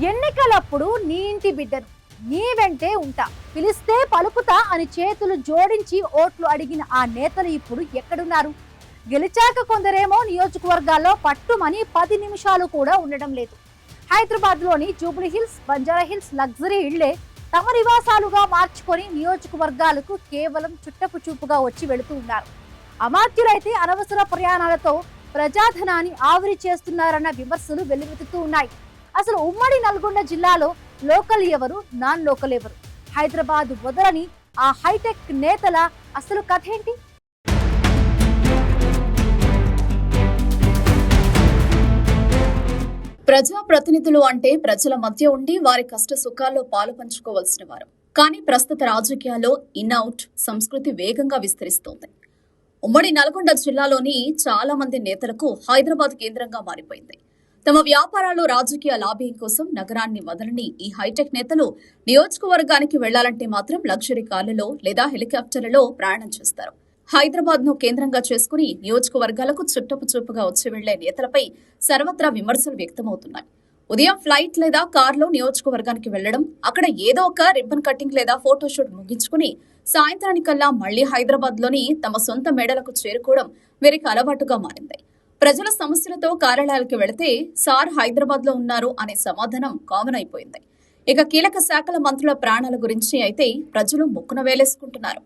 ఎన్నికలప్పుడు నీ ఇంటి బిడ్డను నీ వెంటే ఉంటా, పిలిస్తే పలుకుతా అని చేతులు జోడించి ఓట్లు అడిగిన ఆ నేతలు ఇప్పుడు ఎక్కడున్నారు? గెలిచాక కొందరేమో నియోజకవర్గాల్లో పట్టుమని 10 నిమిషాలు కూడా ఉండడం లేదు. హైదరాబాద్ లోని జూబ్లీ హిల్స్, బంజారా హిల్స్ లగ్జరీ ఇళ్లే తమ నివాసాలుగా మార్చుకొని నియోజకవర్గాలకు కేవలం చుట్టపు చూపుగా వచ్చి వెళుతూ ఉన్నారు. అమాత్యులైతే అనవసర ప్రయాణాలతో ప్రజాధనాన్ని ఆవిరి చేస్తున్నారన్న విమర్శలు వెల్లువెత్తుతూ ఉన్నాయి. అసలు ఉమ్మడి నల్గొండ జిల్లాలో లోకల్ ఎవరు, నాన్ లోకల్ ఎవరు? హైదరాబాద్ వదలని ఆ హైటెక్ నేతల అసలు కథ ఏంటి? ప్రజా ప్రతినిధులు అంటే ప్రజల మధ్య ఉండి వారి కష్ట సుఖాల్లో పాలు పంచుకోవాల్సిన వారు. కానీ ప్రస్తుత రాజకీయాల్లో ఇన్అవుట్ సంస్కృతి వేగంగా విస్తరిస్తోంది. ఉమ్మడి నల్గొండ జిల్లాలోని చాలా మంది నేతలకు హైదరాబాద్ కేంద్రంగా మారిపోయింది. తమ వ్యాపారాలు, రాజకీయ లాభ్యం కోసం నగరాన్ని వదలని ఈ హైటెక్ నేతలు నియోజకవర్గానికి వెళ్లాలంటే మాత్రం లగ్జరీ కార్లలో లేదా హెలికాప్టర్లలో ప్రయాణం చేస్తారు. హైదరాబాద్ ను కేంద్రంగా చేసుకుని నియోజకవర్గాలకు చుట్టపు చూపుగా వచ్చి వెళ్లే నేతలపై సర్వత్రా విమర్శలు వ్యక్తమవుతున్నాయి. ఉదయం ఫ్లైట్ లేదా కార్లో నియోజకవర్గానికి వెళ్లడం, అక్కడ ఏదో ఒక రిబ్బన్ కటింగ్ లేదా ఫోటోషూట్ ముగించుకుని సాయంత్రానికల్లా మళ్లీ హైదరాబాద్ లోని తమ సొంత మేడలకు చేరుకోవడం వీరికి అలవాటుగా మారింది. ప్రజల సమస్యలతో కార్యాలయాలకు వెళితే సార్ హైదరాబాద్ లో ఉన్నారు అనే సమాధానం కామన్ అయిపోయింది. ఇక కీలక శాఖల మంత్రుల ప్రాణాల గురించి అయితే ప్రజలు ముక్కున వేలేసుకుంటున్నారు.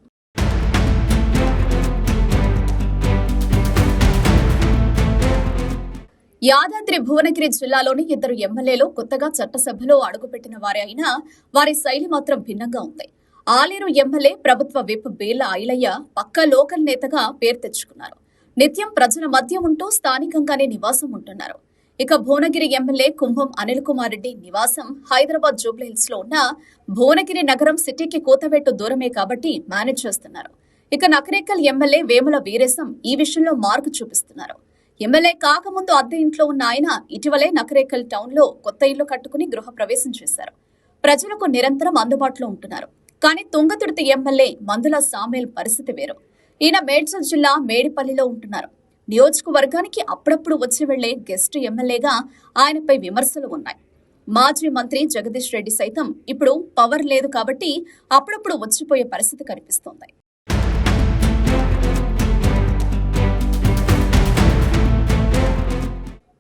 యాదాద్రి భువనగిరి జిల్లాలోని 2 ఎమ్మెల్యేలు కొత్తగా చట్టసభలో అడుగుపెట్టిన వారే అయినా వారి శైలి మాత్రం భిన్నంగా ఉంది. ఆలేరు ఎమ్మెల్యే ప్రభుత్వ విప్ బేళ్ల ఐలయ్య పక్కా లోకల్ నేతగా పేరు తెచ్చుకున్నారు. నిత్యం ప్రజల మధ్య ఉంటూ స్థానికంగానే నివాసం ఉంటున్నారు. ఇక భువనగిరి ఎమ్మెల్యే కుంభం అనిల్ కుమార్ రెడ్డి నివాసం హైదరాబాద్ జూబ్లీ హిల్స్ లో ఉన్న భువనగిరి నగరం సిటీకి కోతవేటు దూరమే కాబట్టి మేనేజ్ చేస్తున్నారు. ఇక నకరేకల్ ఎమ్మెల్యే వేముల వీరేశం ఈ విషయంలో మార్పు చూపిస్తున్నారు. ఎమ్మెల్యే కాకముందు అద్దె ఇంట్లో ఉన్న ఆయన ఇటీవలే నకరేకల్ టౌన్ లో కొత్త ఇల్లు కట్టుకుని గృహ ప్రవేశం చేశారు. ప్రజలకు నిరంతరం అందుబాటులో ఉంటున్నారు. కానీ తుంగతుర్తి ఎమ్మెల్యే మందుల సామేల్ పరిస్థితి వేరు. ఈయన మేడ్చల్ జిల్లా మేడిపల్లిలో ఉంటున్నారు. నియోజకవర్గానికి అప్పుడప్పుడు వచ్చి వెళ్లే గెస్ట్ ఎమ్మెల్యేగా ఆయనపై విమర్శలు ఉన్నాయి. మాజీ మంత్రి జగదీష్ రెడ్డి సైతం ఇప్పుడు పవర్ లేదు కాబట్టి అప్పుడప్పుడు వచ్చిపోయే పరిస్థితి కనిపిస్తోంది.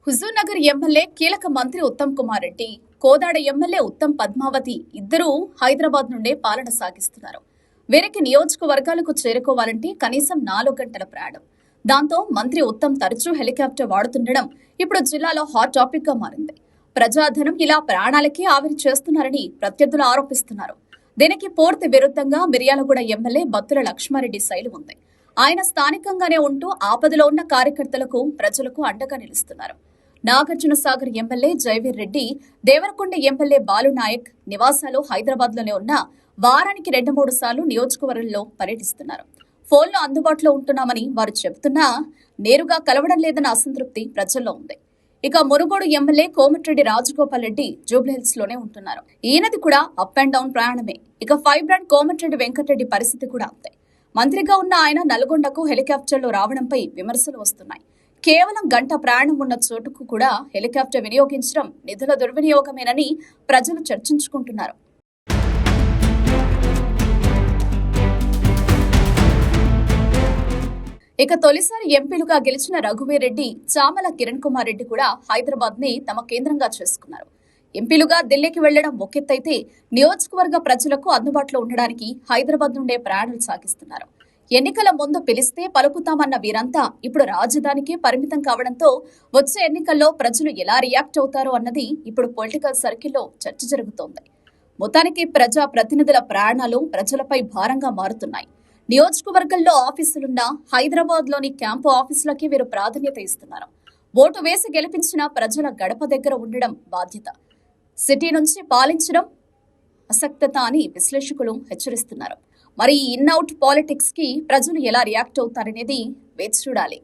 హుజూర్ నగర్ ఎమ్మెల్యే కీలక మంత్రి ఉత్తమ్ కుమార్ రెడ్డి, కోదాడ ఎమ్మెల్యే ఉత్తమ్ పద్మావతి ఇద్దరూ హైదరాబాద్ నుండే పాలన సాగిస్తున్నారు. వీరికి నియోజకవర్గాలకు చేరుకోవాలంటే కనీసం 4 గంటల ప్రయాణం. దాంతో మంత్రి ఉత్తమ్ తరచూ హెలికాప్టర్ వాడుతుండడం ఇప్పుడు జిల్లాలో హాట్ టాపిక్ గా మారింది. ప్రజాధనం ఇలా ప్రాణాలకే ఆవిరి చేస్తున్నారని ప్రత్యర్థులు ఆరోపిస్తున్నారు. దీనికి పూర్తి విరుద్ధంగా మిర్యాలగూడ ఎమ్మెల్యే బత్తుల లక్ష్మారెడ్డి శైలి ఉంది. ఆయన స్థానికంగానే ఉంటూ ఆపదలో ఉన్న కార్యకర్తలకు, ప్రజలకు అండగా నిలుస్తున్నారు. నాగార్జున సాగర్ ఎమ్మెల్యే జైవీర్ రెడ్డి, దేవరకొండ ఎమ్మెల్యే బాలునాయక్ నివాసాలు హైదరాబాద్ లోనే ఉన్న వారానికి 2-3 సార్లు నియోజకవర్గంలో పర్యటిస్తున్నారు. ఫోన్లో అందుబాటులో ఉంటున్నామని వారు చెబుతున్నా నేరుగా కలవడం లేదన్న అసంతృప్తి ప్రజల్లో ఉంది. ఇక మునుగోడు ఎమ్మెల్యే కోమటిరెడ్డి రాజగోపాల్ రెడ్డి జూబ్లీహిల్స్ లోనే ఉంటున్నారు. ఈయనది కూడా అప్ అండ్ డౌన్ ప్రయాణమే. ఇక ఫైబ్రాండ్ కోమటిరెడ్డి వెంకటరెడ్డి పరిస్థితి కూడా అంతే. మంత్రిగా ఉన్న ఆయన నల్గొండకు హెలికాప్టర్లో రావడంపై విమర్శలు వస్తున్నాయి. కేవలం గంట ప్రయాణం ఉన్న చోటుకు కూడా హెలికాప్టర్ వినియోగించడం నిధుల దుర్వినియోగమేనని ప్రజలు చర్చించుకుంటున్నారు. ఇక తొలిసారి ఎంపీలుగా గెలిచిన రఘువీర్ రెడ్డి, చామల కిరణ్ కుమార్ రెడ్డి కూడా హైదరాబాద్ ని తమ కేంద్రంగా చేసుకున్నారు. ఎంపీలుగా ఢిల్లీకి వెళ్లడం ఒకెత్తైతే నియోజకవర్గ ప్రజలకు అందుబాటులో ఉండడానికి హైదరాబాద్ నుండే ప్రయాణాలు సాగిస్తున్నారు. ఎన్నికల ముందు పిలిస్తే పలుకుతామన్న వీరంతా ఇప్పుడు రాజధానికి పరిమితం కావడంతో వచ్చే ఎన్నికల్లో ప్రజలు ఎలా రియాక్ట్ అవుతారో అన్నది ఇప్పుడు పొలిటికల్ సర్కిల్లో చర్చ జరుగుతోంది. మొత్తానికి ప్రజా ప్రతినిధుల ప్రయాణాలు ప్రజలపై భారంగా మారుతున్నాయి. నియోజకవర్గంలో ఆఫీసులున్న హైదరాబాద్ లోని క్యాంపు ఆఫీసులకి వీరు ప్రాధాన్యత ఇస్తున్నారు. ఓటు వేసి గెలిపించిన ప్రజల గడప దగ్గర ఉండడం బాధ్యత, సిటీ నుంచి పాలించడం అసక్తత అని విశ్లేషకులు హెచ్చరిస్తున్నారు. మరి ఈ ఇన్అవుట్ పాలిటిక్స్ కి ప్రజలు ఎలా రియాక్ట్ అవుతారనేది వేచి చూడాలి.